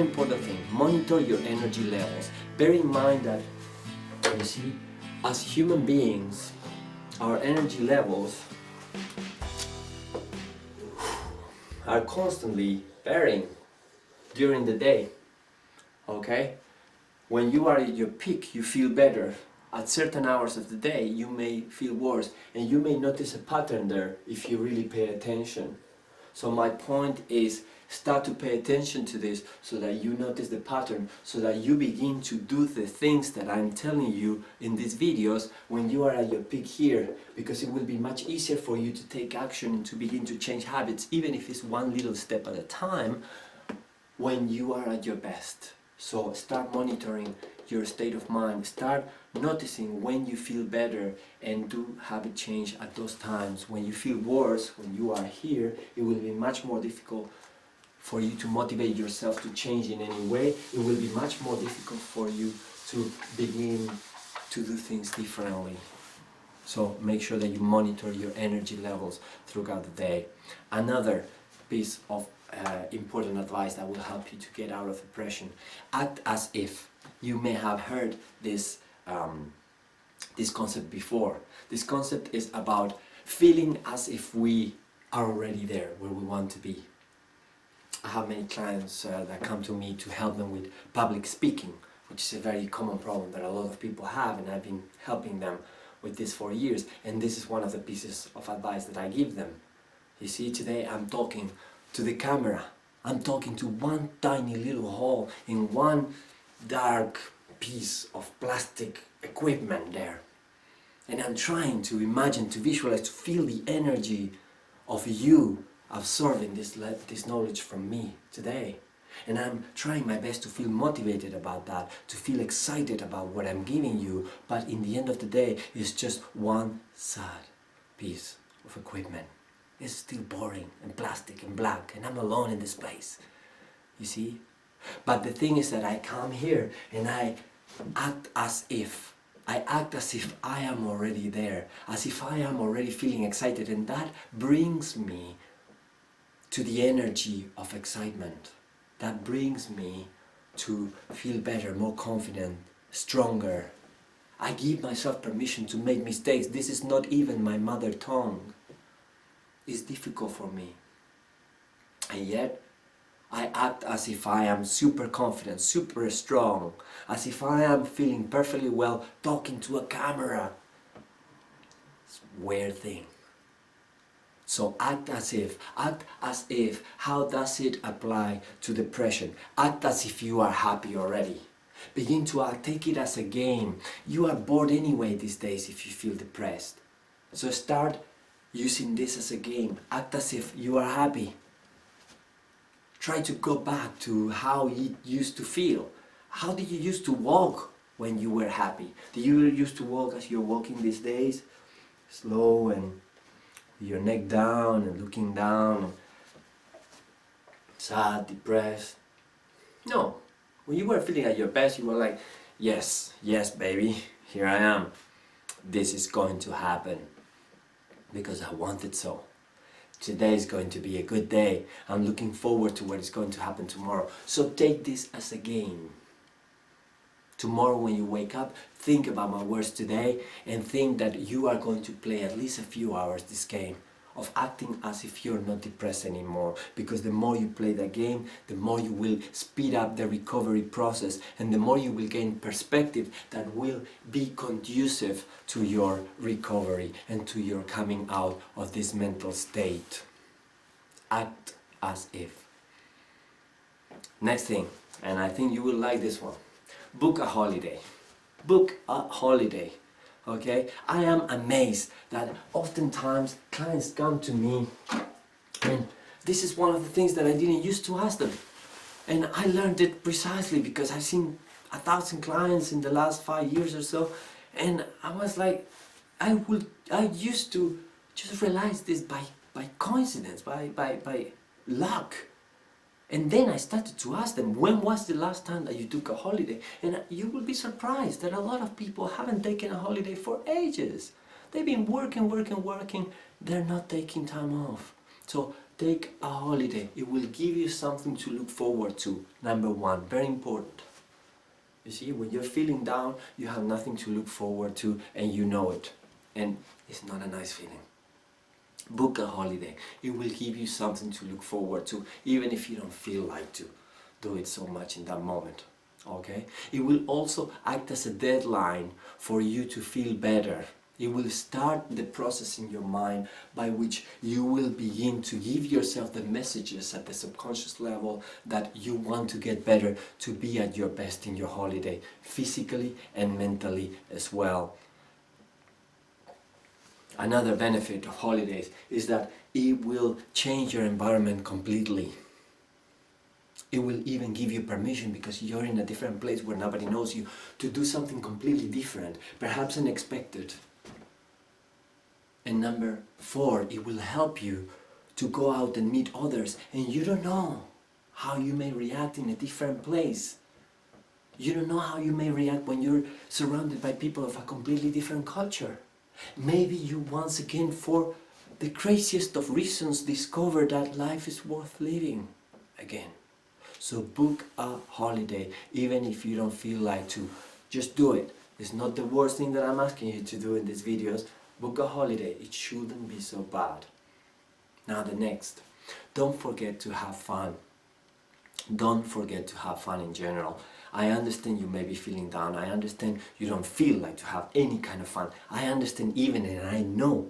important thing, monitor your energy levels. Bear in mind that, you see, as human beings, our energy levels are constantly varying during the day, okay? When you are at your peak, you feel better. At certain hours of the day, you may feel worse, and you may notice a pattern there if you really pay attention. So my point is, start to pay attention to this so that you notice the pattern, so that you begin to do the things that I'm telling you in these videos when you are at your peak here, because it will be much easier for you to take action and to begin to change habits, even if it's one little step at a time, when you are at your best. So start monitoring your state of mind, start noticing when you feel better, and do habit change at those times. When you feel worse, when you are here, it will be much more difficult for you to motivate yourself to change in any way. It will be much more difficult for you to begin to do things differently. So make sure that you monitor your energy levels throughout the day. Another piece of important advice that will help you to get out of depression: act as if. You may have heard this this concept before. This concept is about feeling as if we are already there where we want to be. I have many clients that come to me to help them with public speaking, which is a very common problem that a lot of people have, and I've been helping them with this for years, and this is one of the pieces of advice that I give them. You see, today I'm talking to the camera. I'm talking to one tiny little hole in one dark piece of plastic equipment there. And I'm trying to imagine, to visualize, to feel the energy of you absorbing this knowledge from me today. And I'm trying my best to feel motivated about that, to feel excited about what I'm giving you, but in the end of the day, it's just one sad piece of equipment. It's still boring and plastic and black, and I'm alone in this place. You see? But the thing is that I come here and I act as if I am already there, as if I am already feeling excited, and that brings me to the energy of excitement. That brings me to feel better, more confident, stronger. I give myself permission to make mistakes. This is not even my mother tongue. It's difficult for me. And yet, I act as if I am super confident, super strong, as if I am feeling perfectly well talking to a camera. It's a weird thing. So act as if. How does it apply to depression? Act as if you are happy already. Begin to act, take it as a game. You are bored anyway these days if you feel depressed. So start using this as a game. Act as if you are happy. Try to go back to how you used to feel. How did you used to walk when you were happy? Do you used to walk as you're walking these days? Slow and with your neck down and looking down, and sad, depressed? No. When you were feeling at your best, you were like, yes, yes baby, here I am. This is going to happen because I want it so. Today is going to be a good day. I'm looking forward to what is going to happen tomorrow. So take this as a game. Tomorrow when you wake up, think about my words today and think that you are going to play at least a few hours this game of acting as if you're not depressed anymore. Because the more you play the game, the more you will speed up the recovery process, and the more you will gain perspective that will be conducive to your recovery and to your coming out of this mental state. Act as if. Next thing, and I think you will like this one. Book a holiday. Book a holiday. Okay? I am amazed that oftentimes clients come to me, and this is one of the things that I didn't used to ask them. And I learned it precisely because I've seen 1,000 clients in the last 5 years or so, and I was like, I used to just realize this by coincidence, by luck. And then I started to ask them, when was the last time that you took a holiday? And you will be surprised that a lot of people haven't taken a holiday for ages. They've been working, they're not taking time off. So Take a holiday. It will give you something to look forward to. Number one, very important. You see, when you're feeling down, you have nothing to look forward to and you know it. And it's not a nice feeling. Book a holiday. It will give you something to look forward to, even if you don't feel like to do it so much in that moment. Okay? It will also act as a deadline for you to feel better. It will start the process in your mind by which you will begin to give yourself the messages at the subconscious level that you want to get better, to be at your best in your holiday, physically and mentally as well. Another benefit of holidays is that it will change your environment completely. It will even give you permission, because you're in a different place where nobody knows you, to do something completely different, perhaps unexpected. And number four, it will help you to go out and meet others, and you don't know how you may react in a different place. You don't know how you may react when you're surrounded by people of a completely different culture. Maybe you once again, for the craziest of reasons, discover that life is worth living again. So book a holiday, even if you don't feel like to. Just do it. It's not the worst thing that I'm asking you to do in these videos. Book a holiday. It shouldn't be so bad. Now the next. Don't forget to have fun. Don't forget to have fun in general. I understand you may be feeling down. I understand you don't feel like to have any kind of fun. I understand even, and I know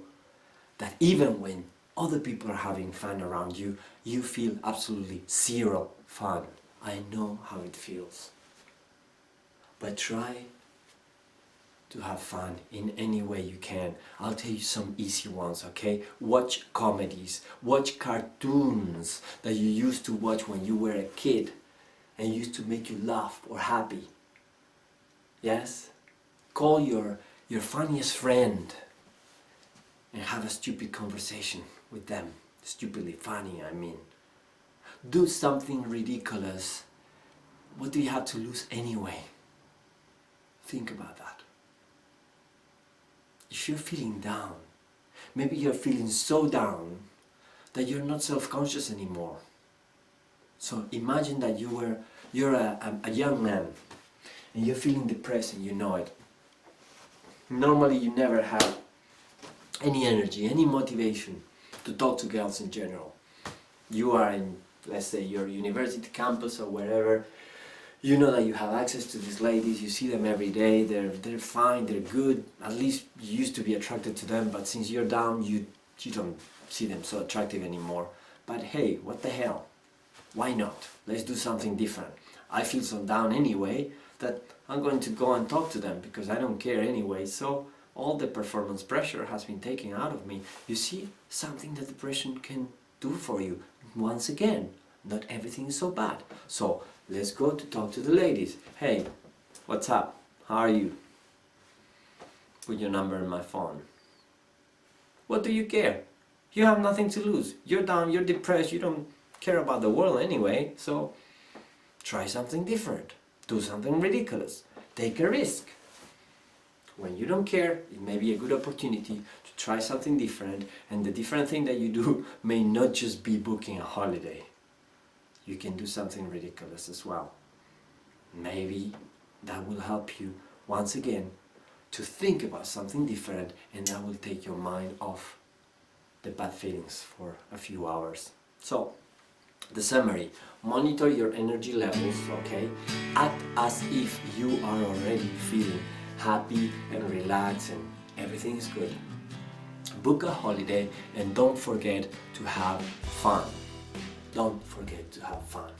that even when other people are having fun around you, you feel absolutely zero fun. I know how it feels. But try to have fun in any way you can. I'll tell you some easy ones, okay? Watch comedies, watch cartoons that you used to watch when you were a kid and used to make you laugh or happy. Yes? Call your funniest friend and have a stupid conversation with them. Stupidly funny, I mean. Do something ridiculous. What do you have to lose anyway? Think about that. If you're feeling down, maybe you're feeling so down that you're not self-conscious anymore. So imagine that you're a young man and you're feeling depressed and you know it. Normally you never have any energy, any motivation to talk to girls in general. You are in, let's say, your university campus or wherever. You know that you have access to these ladies, you see them every day, they're fine, they're good. At least you used to be attracted to them, but since you're down, you don't see them so attractive anymore. But hey, what the hell? Why not? Let's do something different. I feel so down anyway that I'm going to go and talk to them because I don't care anyway. So all the performance pressure has been taken out of me. You see, something that depression can do for you. Once again, not everything is so bad. So let's go to talk to the ladies. Hey, what's up? How are you? Put your number in my phone. What do you care? You have nothing to lose. You're down, you're depressed, you don't care about the world anyway. So try something different. Do something ridiculous. Take a risk. When you don't care, it may be a good opportunity to try something different, and the different thing that you do may not just be booking a holiday. You can do something ridiculous as well. Maybe that will help you once again to think about something different, and that will take your mind off the bad feelings for a few hours. So, the summary: monitor your energy levels, okay? Act as if you are already feeling happy and relaxed and everything is good. Book a holiday and don't forget to have fun. Don't forget to have fun.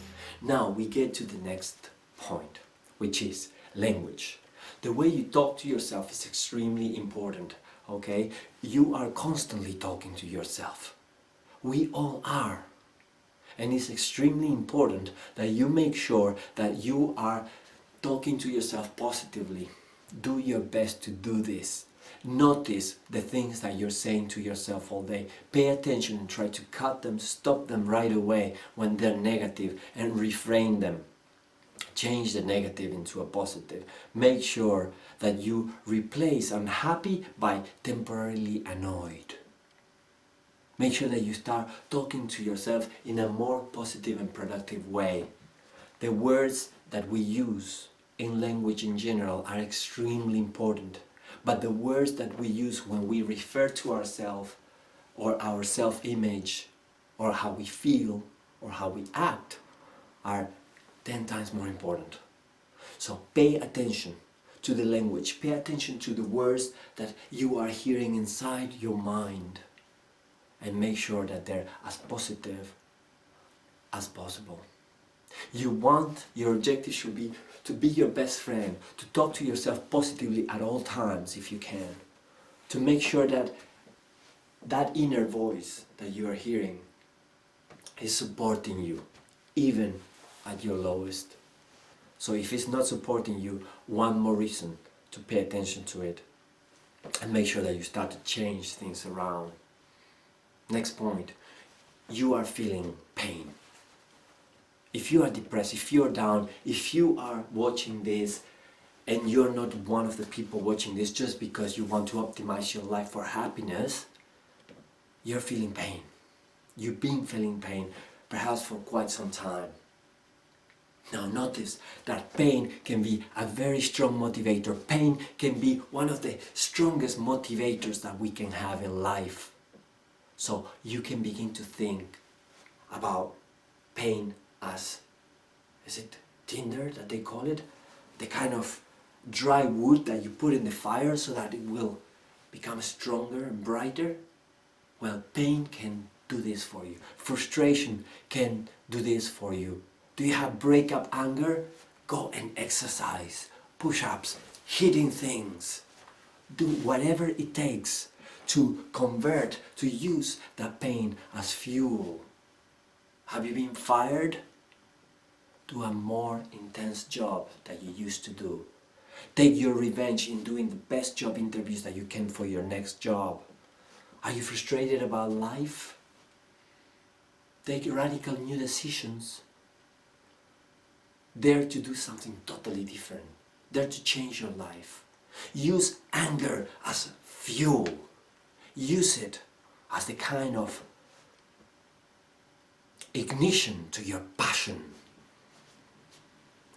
Now we get to the next point, which is language. The way you talk to yourself is extremely important, okay? You are constantly talking to yourself. We all are. And it's extremely important that you make sure that you are talking to yourself positively. Do your best to do this. Notice the things that you're saying to yourself all day. Pay attention and try to cut them, stop them right away when they're negative, and reframe them. Change the negative into a positive. Make sure that you replace unhappy by temporarily annoyed. Make sure that you start talking to yourself in a more positive and productive way. The words that we use in language in general are extremely important, but the words that we use when we refer to ourselves or our self-image or how we feel or how we act are 10 times more important. So pay attention to the language, pay attention to the words that you are hearing inside your mind, and make sure that they're as positive as possible. Your objective should be to be your best friend, to talk to yourself positively at all times if you can, to make sure that that inner voice that you are hearing is supporting you, even at your lowest. So if it's not supporting you, one more reason to pay attention to it and make sure that you start to change things around. Next point, you are feeling pain. If you are depressed, if you're down, if you are watching this and you're not one of the people watching this just because you want to optimize your life for happiness, you're feeling pain. You've been feeling pain, perhaps for quite some time. Now notice that pain can be a very strong motivator. Pain can be one of the strongest motivators that we can have in life. So you can begin to think about pain as, is it tinder that they call it? The kind of dry wood that you put in the fire so that it will become stronger and brighter. Well, pain can do this for you. Frustration can do this for you. Do you have breakup anger? Go and exercise, push-ups, hitting things. Do whatever it takes to convert, to use that pain as fuel. Have you been fired? Do a more intense job that you used to do. Take your revenge in doing the best job interviews that you can for your next job. Are you frustrated about life? Take radical new decisions. Dare to do something totally different. Dare to change your life. Use anger as fuel. Use it as the kind of ignition to your passion.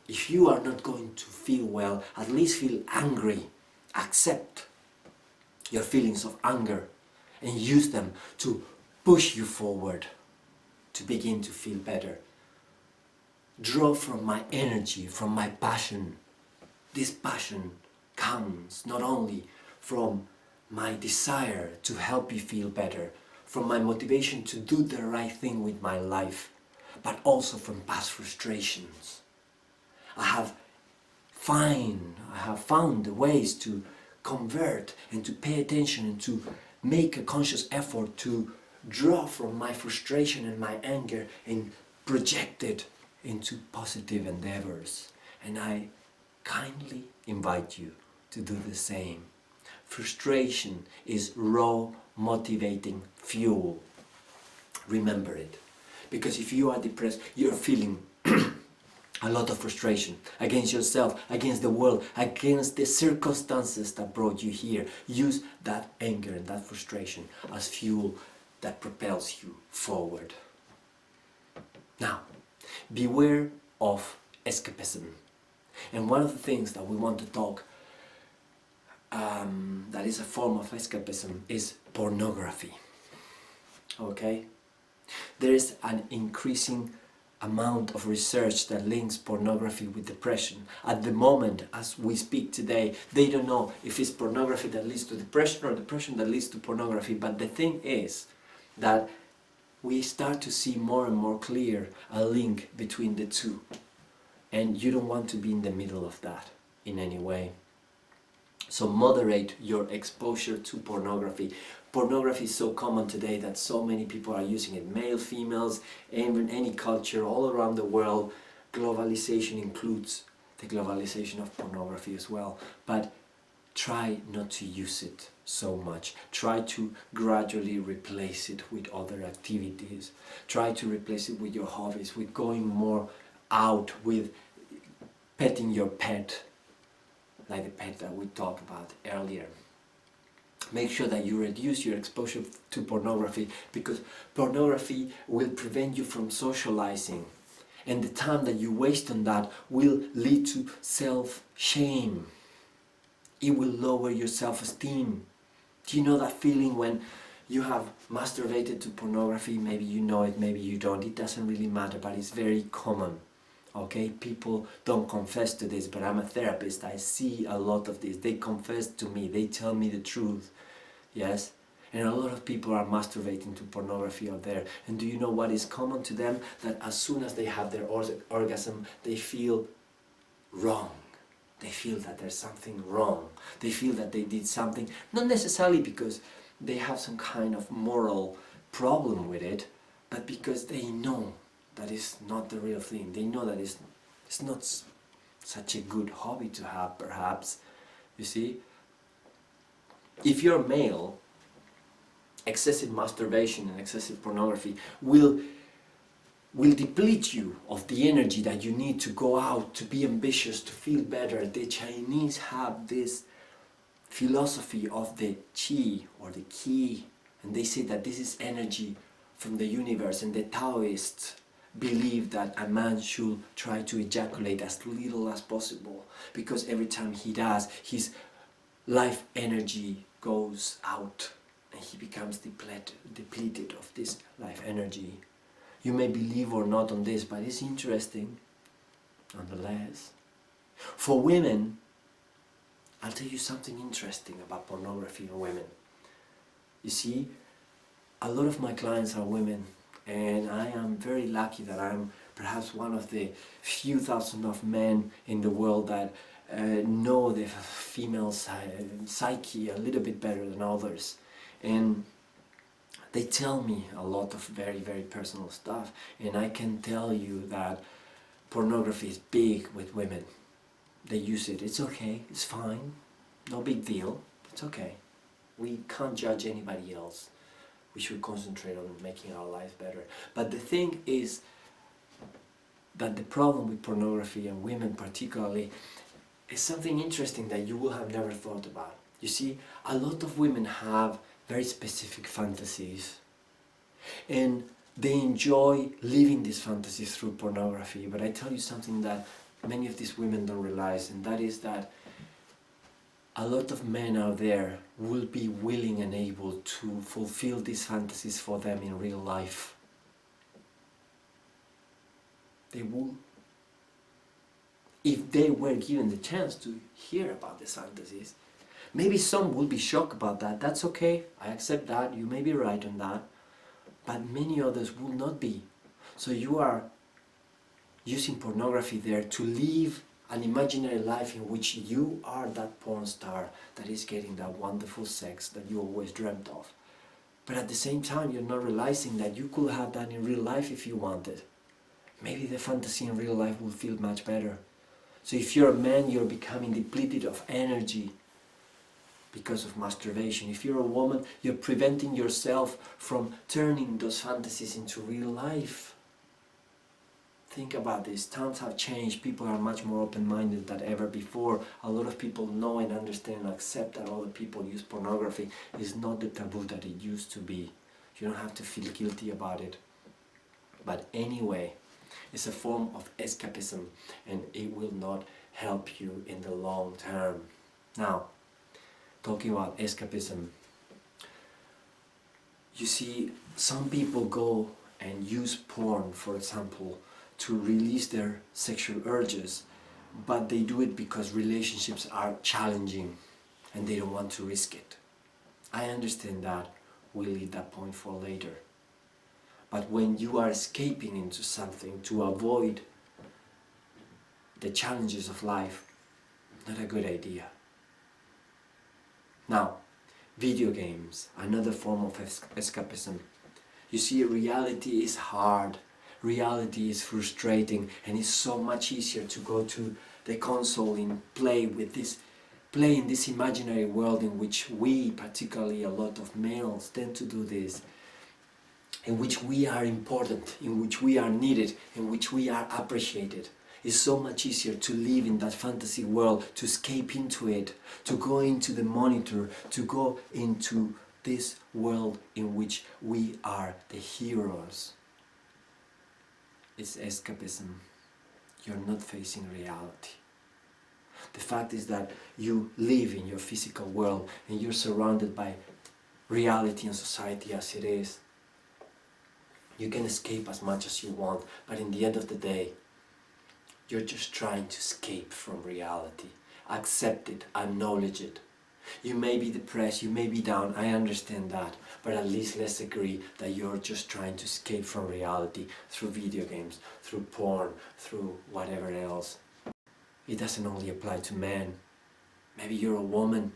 If you are not going to feel well, at least feel angry. Accept your feelings of anger and use them to push you forward to begin to feel better. Draw from my energy, from my passion. This passion comes not only from my desire to help you feel better, from my motivation to do the right thing with my life, but also from past frustrations. I have found ways to convert and to pay attention and to make a conscious effort to draw from my frustration and my anger and project it into positive endeavors. And I kindly invite you to do the same. Frustration is raw, motivating fuel. Remember it. Because if you are depressed, you're feeling a lot of frustration against yourself, against the world, against the circumstances that brought you here. Use that anger and that frustration as fuel that propels you forward. Now, beware of escapism. And one of the things that we want to talk that is a form of escapism is pornography. Okay? There is an increasing amount of research that links pornography with depression. At the moment, as we speak today, they don't know if it's pornography that leads to depression or depression that leads to pornography. But the thing is that we start to see more and more clear a link between the two. And you don't want to be in the middle of that in any way. So moderate your exposure to pornography. Pornography is so common today that so many people are using it. Male, females, even any culture all around the world. Globalization includes the globalization of pornography as well. But try not to use it so much. Try to gradually replace it with other activities. Try to replace it with your hobbies, with going more out, with petting your pet, like the pet that we talked about earlier. make sure that you reduce your exposure to pornography, because pornography will prevent you from socializing, and the time that you waste on that will lead to self-shame. It will lower your self-esteem. Do you know that feeling when you have masturbated to pornography? Maybe you know it, maybe you don't. It doesn't really matter, but it's very common. Okay, people don't confess to this, but I'm a therapist. I see a lot of this. They confess to me. They tell me the truth. Yes? And a lot of people are masturbating to pornography out there. And do you know what is common to them? That as soon as they have their orgasm, they feel wrong. They feel that there's something wrong. They feel that they did something, not necessarily because they have some kind of moral problem with it, but because they know that it's not the real thing. They know that it's not such a good hobby to have, perhaps. You see? If you're male, excessive masturbation and excessive pornography will deplete you of the energy that you need to go out, to be ambitious, to feel better. The Chinese have this philosophy of the qi, or the qi, and they say that this is energy from the universe, and the Taoists believe that a man should try to ejaculate as little as possible, because every time he does, his life energy goes out and he becomes depleted of this life energy. You may believe or not on this, but it's interesting nonetheless. For women, I'll tell you something interesting about pornography and women. You see, a lot of my clients are women, and I am very lucky that I'm perhaps one of the few thousand of men in the world that know the female psyche a little bit better than others. And they tell me a lot of very, very personal stuff, and I can tell you that pornography is big with women. They use it. It's okay, it's fine, no big deal, it's okay. We can't judge anybody else. We should concentrate on making our lives better. But the thing is that the problem with pornography, and women particularly, is something interesting that you will have never thought about. You see, a lot of women have very specific fantasies, and they enjoy living these fantasies through pornography. But I tell you something that many of these women don't realize, and that is that a lot of men out there will be willing and able to fulfill these fantasies for them in real life. They will, if they were given the chance to hear about these fantasies. Maybe some will be shocked about that. That's okay, I accept that, you may be right on that. But many others will not be. So you are using pornography there to live an imaginary life in which you are that porn star that is getting that wonderful sex that you always dreamt of. But at the same time, you're not realizing that you could have that in real life if you wanted. Maybe the fantasy in real life will feel much better. So if you're a man, you're becoming depleted of energy because of masturbation. If you're a woman, you're preventing yourself from turning those fantasies into real life. Think about this. Times have changed. People are much more open-minded than ever before. A lot of people know and understand and accept that other people use pornography. It's not the taboo that it used to be. You don't have to feel guilty about it. But anyway, it's a form of escapism, and it will not help you in the long term. Now, talking about escapism, you see, some people go and use porn, for example, to release their sexual urges, but they do it because relationships are challenging and they don't want to risk it. I understand that. We'll leave that point for later. But when you are escaping into something to avoid the challenges of life, not a good idea. Now, video games, another form of escapism. You see, reality is hard, reality is frustrating, and it's so much easier to go to the console and play in this imaginary world in which we, particularly a lot of males, tend to do this, in which we are important, in which we are needed, in which we are appreciated. It's so much easier to live in that fantasy world, to escape into it, to go into the monitor, to go into this world in which we are the heroes. It's escapism. You're not facing reality. The fact is that you live in your physical world and you're surrounded by reality and society as it is. You can escape as much as you want, but in the end of the day, you're just trying to escape from reality. Accept it, acknowledge it. You may be depressed, you may be down, I understand that, but at least let's agree that you're just trying to escape from reality through video games, through porn, through whatever else. It doesn't only apply to men. Maybe you're a woman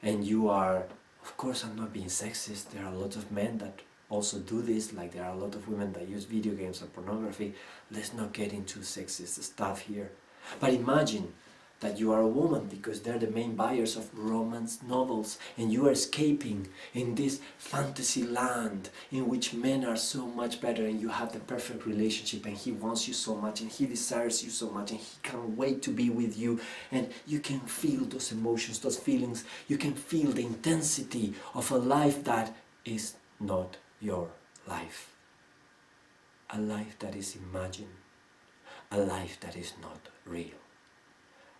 and you are, of course I'm not being sexist, there are a lot of men that also do this, like there are a lot of women that use video games or pornography. Let's not get into sexist stuff here. But imagine that you are a woman because they're the main buyers of romance novels and you are escaping in this fantasy land in which men are so much better and you have the perfect relationship and he wants you so much and he desires you so much and he can't wait to be with you, and you can feel those emotions, those feelings, you can feel the intensity of a life that is not your life. A life that is imagined, a life that is not real.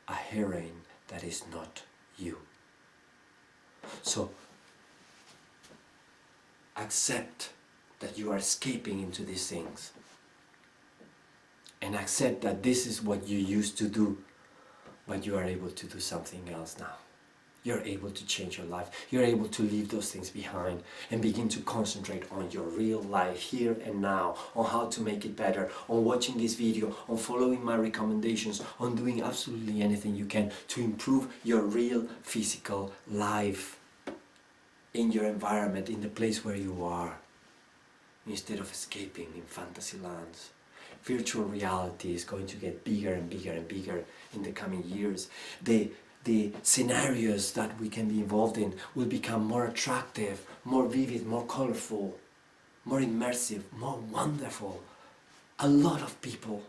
A heroine that is not you. So accept that you are escaping into these things and accept that this is what you used to do, but you are able to do something else now. You're able to change your life. You're able to leave those things behind and begin to concentrate on your real life here and now, on how to make it better, on watching this video, on following my recommendations, on doing absolutely anything you can to improve your real physical life in your environment, in the place where you are, instead of escaping in fantasy lands. Virtual reality is going to get bigger and bigger and bigger in the coming years. The scenarios that we can be involved in will become more attractive, more vivid, more colorful, more immersive, more wonderful. A lot of people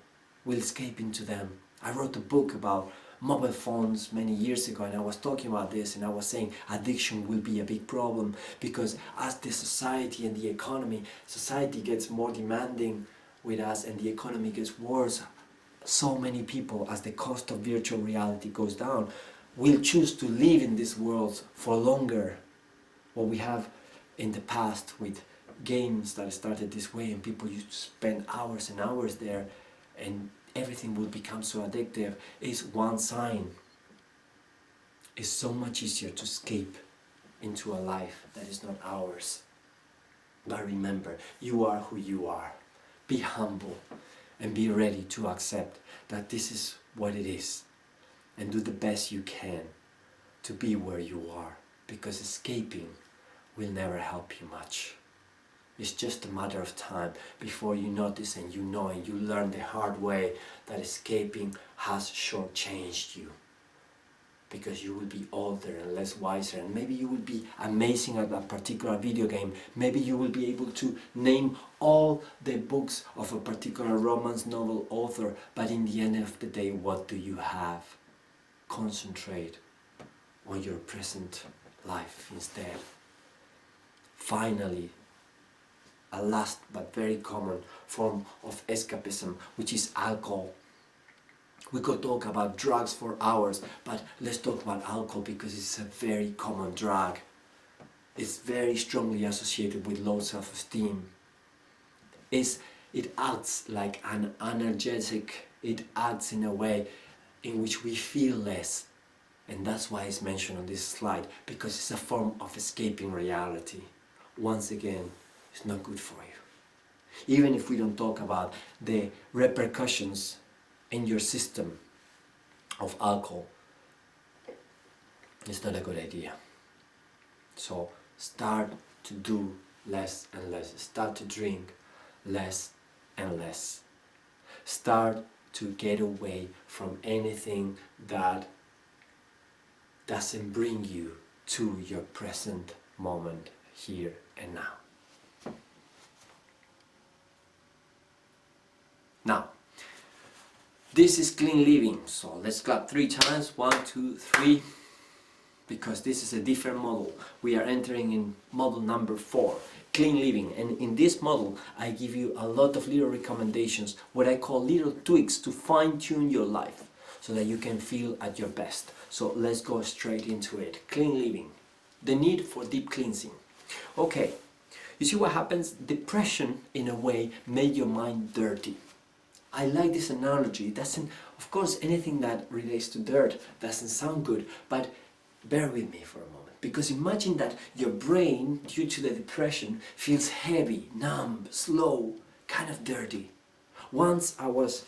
will escape into them. I wrote a book about mobile phones many years ago and I was talking about this and I was saying addiction will be a big problem because as the society and the economy, society gets more demanding with us and the economy gets worse, so many people, as the cost of virtual reality goes down, will choose to live in this world for longer. What we have in the past with games that started this way and people used to spend hours and hours there and everything will become so addictive is one sign. It's so much easier to escape into a life that is not ours. But remember, you are who you are. Be humble and be ready to accept that this is what it is. And do the best you can to be where you are, because escaping will never help you much. It's just a matter of time before you notice and you know and you learn the hard way that escaping has shortchanged you. Because you will be older and less wiser, and maybe you will be amazing at that particular video game. Maybe you will be able to name all the books of a particular romance novel author, but in the end of the day, what do you have? Concentrate on your present life instead. Finally, a last but very common form of escapism, which is alcohol. We could talk about drugs for hours, but let's talk about alcohol because it's a very common drug. It's very strongly associated with low self-esteem. It acts like an analgesic. It acts in a way in which we feel less, and that's why it's mentioned on this slide, because it's a form of escaping reality. Once again, it's not good for you. Even if we don't talk about the repercussions in your system of alcohol, it's not a good idea. So start to do less and less. Start to drink less and less. Start to get away from anything that doesn't bring you to your present moment here and now. This is clean living. So let's clap 3 times. 1, 2, 3. Because this is a different model. We are entering in model number 4, clean living. And in this model, I give you a lot of little recommendations, what I call little tweaks to fine-tune your life so that you can feel at your best. So let's go straight into it. Clean living. The need for deep cleansing. Okay, you see what happens? Depression, in a way, made your mind dirty. I like this analogy. It doesn't, of course, anything that relates to dirt doesn't sound good, but bear with me for a moment, because imagine that your brain, due to the depression, feels heavy, numb, slow, kind of dirty. Once I was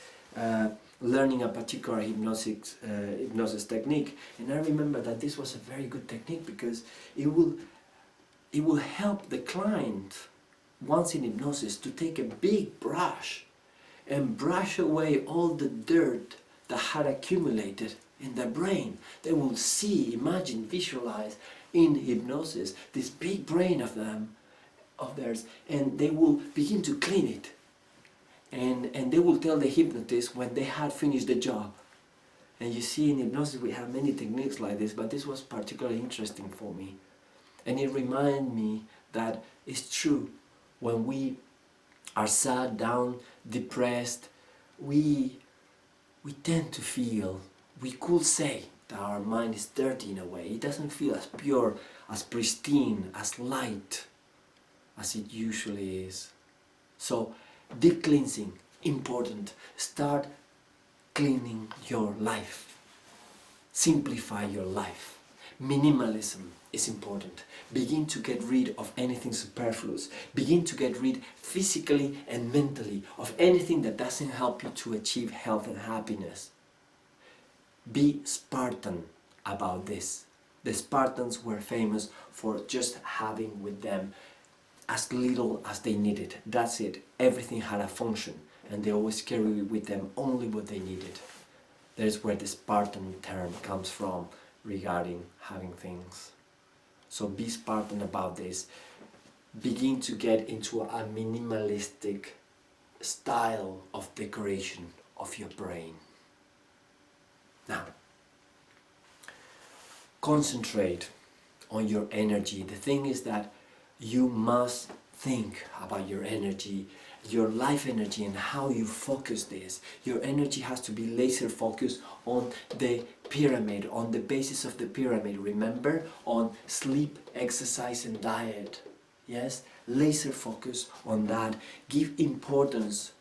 learning a particular hypnosis technique, and I remember that this was a very good technique because it will help the client, once in hypnosis, to take a big brush and brush away all the dirt that had accumulated in their brain. They will see, imagine, visualize in hypnosis this big brain of theirs, and they will begin to clean it. And they will tell the hypnotist when they had finished the job. And you see, in hypnosis we have many techniques like this, but this was particularly interesting for me. And it reminded me that it's true. When we are sad, down, depressed, we tend to feel, we could say that our mind is dirty in a way. It doesn't feel as pure, as pristine, as light as it usually is. So deep cleansing, important. Start cleaning your life. Simplify your life. Minimalism is important. Begin to get rid of anything superfluous. Begin to get rid physically and mentally of anything that doesn't help you to achieve health and happiness. Be Spartan about this. The Spartans were famous for just having with them as little as they needed. That's it. Everything had a function, and they always carried with them only what they needed. There's where the Spartan term comes from regarding having things. So be Spartan about this. Begin to get into a minimalistic style of decoration of your brain. Now, concentrate on your energy. The thing is that you must think about your energy, your life energy, and how you focus this. Your energy has to be laser focused on the pyramid, on the basis of the pyramid. Remember, on sleep, exercise and diet. Yes, laser focus on that. Give importance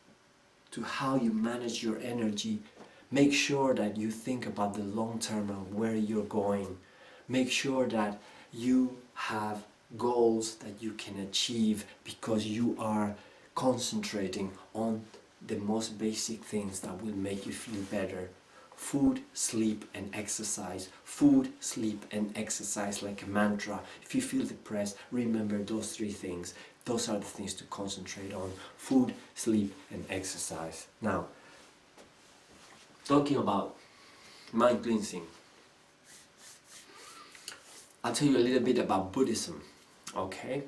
to how you manage your energy. Make sure that you think about the long term and where you're going. Make sure that you have goals that you can achieve because you are concentrating on the most basic things that will make you feel better. Food, sleep and exercise. Food, sleep and exercise, like a mantra. If you feel depressed, remember those 3 things. Those are the things to concentrate on. Food, sleep and exercise. Now, talking about mind cleansing, I'll tell you a little bit about Buddhism. Okay,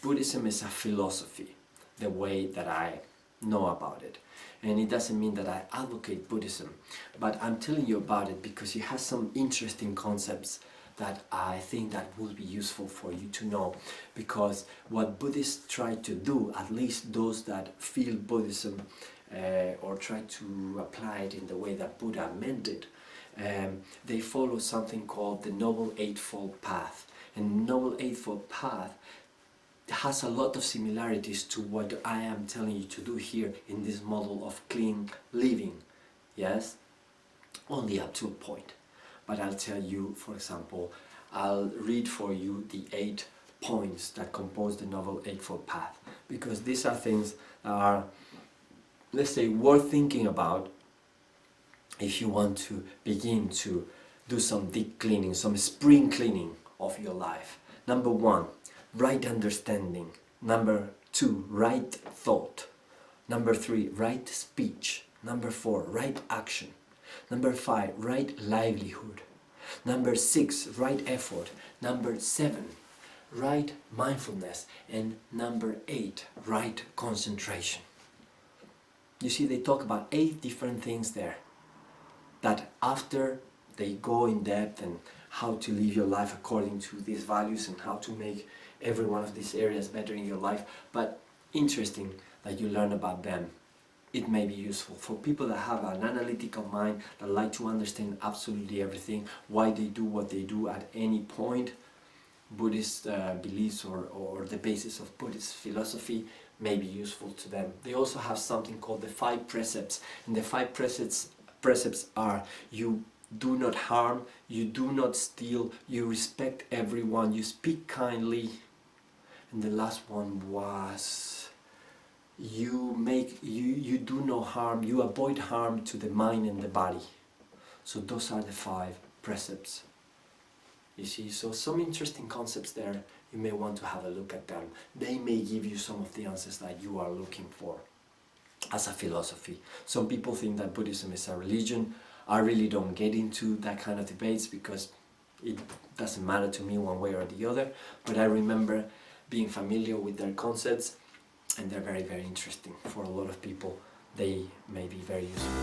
Buddhism is a philosophy, the way that I know about it, and it doesn't mean that I advocate Buddhism, but I'm telling you about it because it has some interesting concepts that I think that will be useful for you to know. Because what Buddhists try to do, at least those that feel Buddhism or try to apply it in the way that Buddha meant it, they follow something called the Noble Eightfold Path. And Noble Eightfold Path has a lot of similarities to what I am telling you to do here in this model of clean living. Yes? Only up to a point. But I'll tell you, for example, I'll read for you the 8 points that compose the Noble Eightfold Path. Because these are things that are, let's say, worth thinking about if you want to begin to do some deep cleaning, some spring cleaning of your life. Number 1, right understanding. Number 2, right thought. Number 3, right speech. Number 4, right action. Number 5, right livelihood. Number 6, right effort. Number 7, right mindfulness. And number 8, right concentration. You see, they talk about 8 different things there that after they go in depth and how to live your life according to these values and how to make every one of these areas better in your life. But interesting that you learn about them. It may be useful for people that have an analytical mind, that like to understand absolutely everything, why they do what they do at any point. Buddhist beliefs or the basis of Buddhist philosophy may be useful to them. They also have something called the 5 precepts, and the 5 precepts are: you do not harm, you do not steal, you respect everyone, you speak kindly, and the last one was you do no harm, you avoid harm to the mind and the body. So those are the 5 precepts. You see, so some interesting concepts there. You may want to have a look at them. They may give you some of the answers that you are looking for as a philosophy. Some people think that Buddhism is a religion. I really don't get into that kind of debates because it doesn't matter to me one way or the other, but I remember being familiar with their concepts, and they're very, very interesting for a lot of people. They may be very useful.